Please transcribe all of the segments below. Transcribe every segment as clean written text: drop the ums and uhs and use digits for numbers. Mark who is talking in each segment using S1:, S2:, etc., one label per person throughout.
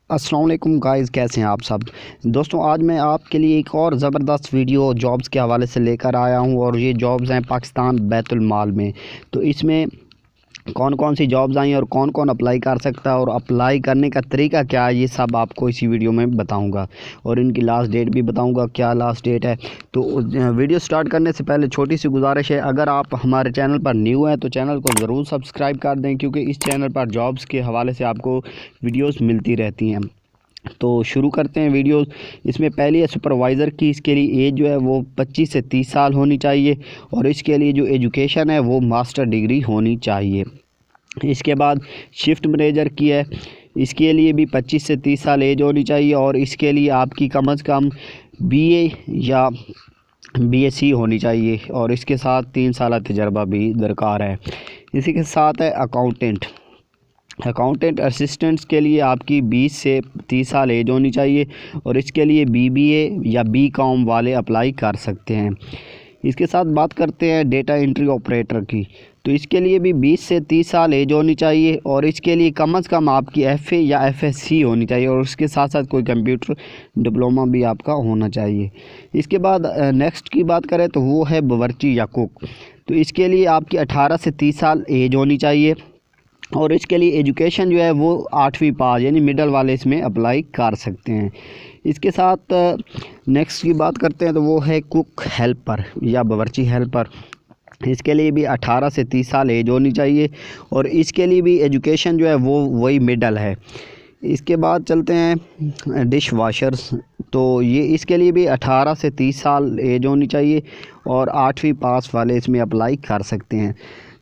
S1: अस्सलाम वालेकुम गाइस, कैसे हैं आप सब दोस्तों। आज मैं आपके लिए एक और ज़बरदस्त वीडियो जॉब्स के हवाले से लेकर आया हूं और ये जॉब्स हैं पाकिस्तान बैतुल माल में। तो इसमें कौन कौन सी जॉब्स आई और कौन कौन अप्लाई कर सकता है और अप्लाई करने का तरीका क्या है, ये सब आपको इसी वीडियो में बताऊंगा और इनकी लास्ट डेट भी बताऊंगा, क्या लास्ट डेट है। तो वीडियो स्टार्ट करने से पहले छोटी सी गुजारिश है, अगर आप हमारे चैनल पर न्यू हैं तो चैनल को ज़रूर सब्सक्राइब कर दें, क्योंकि इस चैनल पर जॉब्स के हवाले से आपको वीडियोज़ मिलती रहती हैं। तो शुरू करते हैं वीडियो। इसमें पहली है सुपरवाइज़र की। इसके लिए एज जो है वो 25 से 30 साल होनी चाहिए और इसके लिए जो एजुकेशन है वो मास्टर डिग्री होनी चाहिए। इसके बाद शिफ्ट मैनेजर की है। इसके लिए भी 25 से 30 साल एज होनी चाहिए और इसके लिए आपकी कम से कम बीए या बीएससी होनी चाहिए और इसके साथ 3 साल तजर्बा भी दरकार है। इसी के साथ है अकाउंटेंट असिस्टेंट्स के लिए आपकी 20 से 30 साल एज होनी चाहिए और इसके लिए बीबीए या बीकॉम वाले अप्लाई कर सकते हैं। इसके साथ बात करते हैं डेटा एंट्री ऑपरेटर की। तो इसके लिए भी 20 से 30 साल एज होनी चाहिए और इसके लिए कम से कम आपकी एफए या एफएससी होनी चाहिए और उसके साथ साथ कोई कंप्यूटर डिप्लोमा भी आपका होना चाहिए। इसके बाद नेक्स्ट की बात करें तो वो है बावर्ची या कुक। तो इसके लिए आपकी 18 से 30 साल एज होनी चाहिए और इसके लिए एजुकेशन जो है वो 8वीं पास यानी मिडल वाले इसमें अप्लाई कर सकते हैं। इसके साथ नेक्स्ट की बात करते हैं तो वो है कुक हेल्पर या बावर्ची हेल्पर। इसके लिए भी 18 से 30 साल एज होनी चाहिए और इसके लिए भी एजुकेशन जो है वो वही मिडल है। इसके बाद चलते हैं डिश वाशर्स। तो ये इसके लिए भी 18 से 30 साल एज होनी चाहिए और 8वीं पास वाले इसमें अप्लाई कर सकते हैं।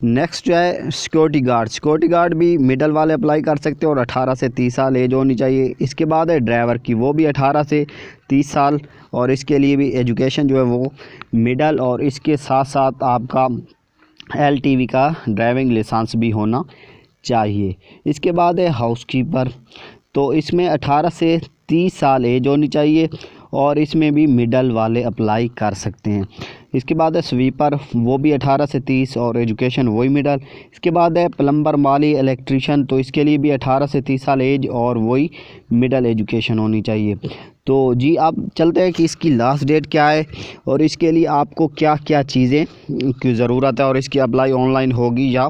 S1: नेक्स्ट जो है सिक्योरिटी गार्ड भी मिडल वाले अप्लाई कर सकते हैं और 18 से 30 साल एज होनी चाहिए। इसके बाद है ड्राइवर की, वो भी 18 से 30 साल और इसके लिए भी एजुकेशन जो है वो मिडल और इसके साथ साथ आपका एलटीवी का ड्राइविंग लाइसेंस भी होना चाहिए। इसके बाद है हाउसकीपर। तो इसमें 18 से 30 साल एज होनी चाहिए और इसमें भी मिडल वाले अप्लाई कर सकते हैं। इसके बाद है स्वीपर, वो भी 18 से 30 और एजुकेशन वही मिडल। इसके बाद है प्लम्बर, माली, इलेक्ट्रीशियन। तो इसके लिए भी 18 से 30 साल एज और वही मिडल एजुकेशन होनी चाहिए। तो जी आप चलते हैं कि इसकी लास्ट डेट क्या है और इसके लिए आपको क्या क्या चीज़ें की ज़रूरत है और इसकी अप्लाई ऑनलाइन होगी या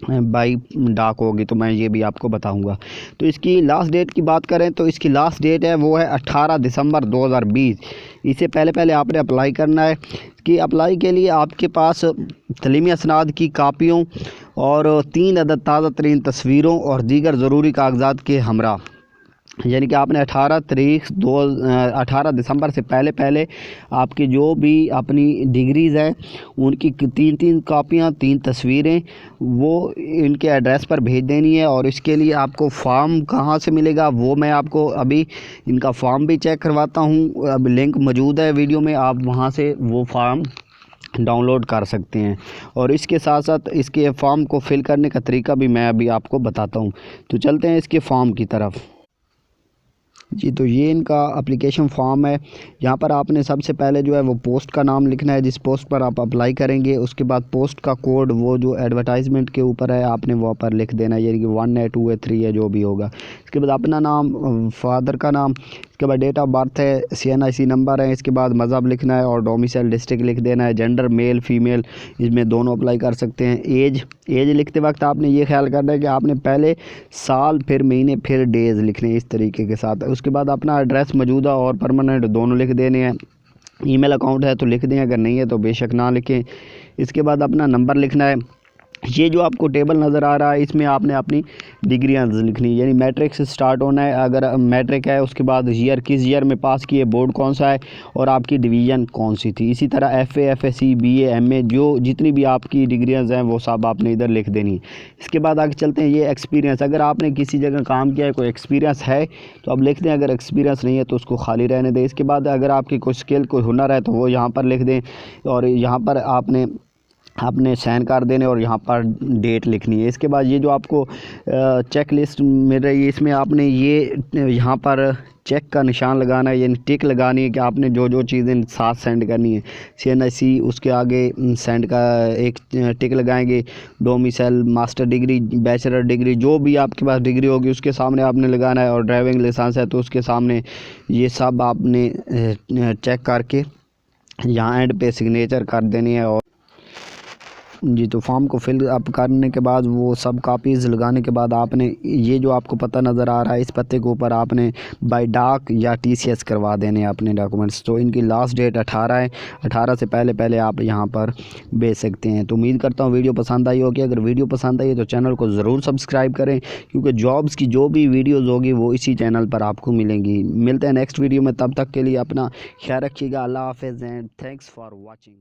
S1: बाई डाक होगी, तो मैं ये भी आपको बताऊंगा। तो इसकी लास्ट डेट की बात करें तो इसकी लास्ट डेट है वो है 18 दिसंबर 2020। इससे पहले आपने अप्लाई करना है। कि अप्लाई के लिए आपके पास तलीमी असनाद की कापियों और 3 अदद ताज़ा तरीन तस्वीरों और दीगर ज़रूरी कागजात के हमरा, यानी कि आपने 18 दिसंबर से पहले आपकी जो भी अपनी डिग्रीज़ हैं उनकी 3 कापियाँ, 3 तस्वीरें वो इनके एड्रेस पर भेज देनी है। और इसके लिए आपको फॉर्म कहाँ से मिलेगा वो मैं आपको अभी इनका फॉर्म भी चेक करवाता हूँ। अब लिंक मौजूद है वीडियो में, आप वहाँ से वो फॉर्म डाउनलोड कर सकते हैं और इसके साथ साथ इसके फॉर्म को फिल करने का तरीका भी मैं अभी आपको बताता हूँ। तो चलते हैं इसके फॉर्म की तरफ। जी तो ये इनका एप्लीकेशन फॉर्म है। यहाँ पर आपने सबसे पहले जो है वो पोस्ट का नाम लिखना है जिस पोस्ट पर आप अप्लाई करेंगे। उसके बाद पोस्ट का कोड वो जो एडवर्टाइजमेंट के ऊपर है आपने वहाँ पर लिख देना है, यानी कि 1 है 2 है 3 है जो भी होगा। इसके बाद अपना नाम, फादर का नाम, इसके बाद डेट ऑफ बर्थ है, CNIC नंबर है, इसके बाद मज़हब लिखना है और डोमिसाइल डिस्ट्रिक्ट लिख देना है। जेंडर मेल फीमेल इसमें दोनों अप्लाई कर सकते हैं। एज लिखते वक्त आपने ये ख्याल करना है कि आपने पहले साल फिर महीने फिर डेज़ लिखने इस तरीके के साथ। उसके बाद अपना एड्रेस मौजूदा और परमानेंट दोनों लिख देने हैं। ईमेल अकाउंट है तो लिख दें, अगर नहीं है तो बेशक ना लिखें। इसके बाद अपना नंबर लिखना है। ये जो आपको टेबल नज़र आ रहा है इसमें आपने अपनी डिग्रियाँ लिखनी है, यानी मैट्रिक से स्टार्ट होना है। अगर मैट्रिक है उसके बाद ईयर, किस ईयर में पास किए, बोर्ड कौन सा है और आपकी डिवीज़न कौन सी थी। इसी तरह FA FSC BA MA जो जितनी भी आपकी डिग्रियाँ हैं वो सब आपने इधर लिख देनी है। इसके बाद आगे चलते हैं ये एक्सपीरियंस। अगर आपने किसी जगह काम किया है, कोई एक्सपीरियंस है तो आप लिख दें, अगर एक्सपीरियंस नहीं है तो उसको खाली रहने दें। इसके बाद अगर आपकी कोई स्किल, कोई हुनर है तो वो यहाँ पर लिख दें और यहाँ पर आपने आपने साइन कर देने और यहाँ पर डेट लिखनी है। इसके बाद ये जो आपको चेक लिस्ट मिल रही है, इसमें आपने ये यहाँ पर चेक का निशान लगाना है, यानी टिक लगानी है कि आपने जो जो चीज़ें साथ सेंड करनी है। CNSE उसके आगे सेंड का एक टिक लगाएंगे। Domicile, master degree, bachelor degree, जो भी आपके पास डिग्री होगी उसके सामने आपने लगाना है। और ड्राइविंग लाइसेंस है तो उसके सामने ये सब आपने चेक करके यहाँ एंड पे सिग्नेचर कर देनी है। और जी, तो फॉर्म को फिल अप करने के बाद वो सब कापीज़ लगाने के बाद आपने ये जो आपको पता नज़र आ रहा है, इस पत्ते के ऊपर आपने बाय डाक या TCS करवा देने हैं अपने डॉक्यूमेंट्स। तो इनकी लास्ट डेट 18 है। 18 से पहले पहले आप यहाँ पर भेज सकते हैं। तो उम्मीद करता हूँ वीडियो पसंद आई होगी। अगर वीडियो पसंद आई है तो चैनल को ज़रूर सब्सक्राइब करें, क्योंकि जॉब्स की जो भी वीडियोज़ होगी वो इसी चैनल पर आपको मिलेंगी। मिलते हैं नेक्स्ट वीडियो में, तब तक के लिए अपना ख्याल रखिएगा। अल्लाह हाफ़िज़ एंड थैंक्स फॉर वॉचिंग।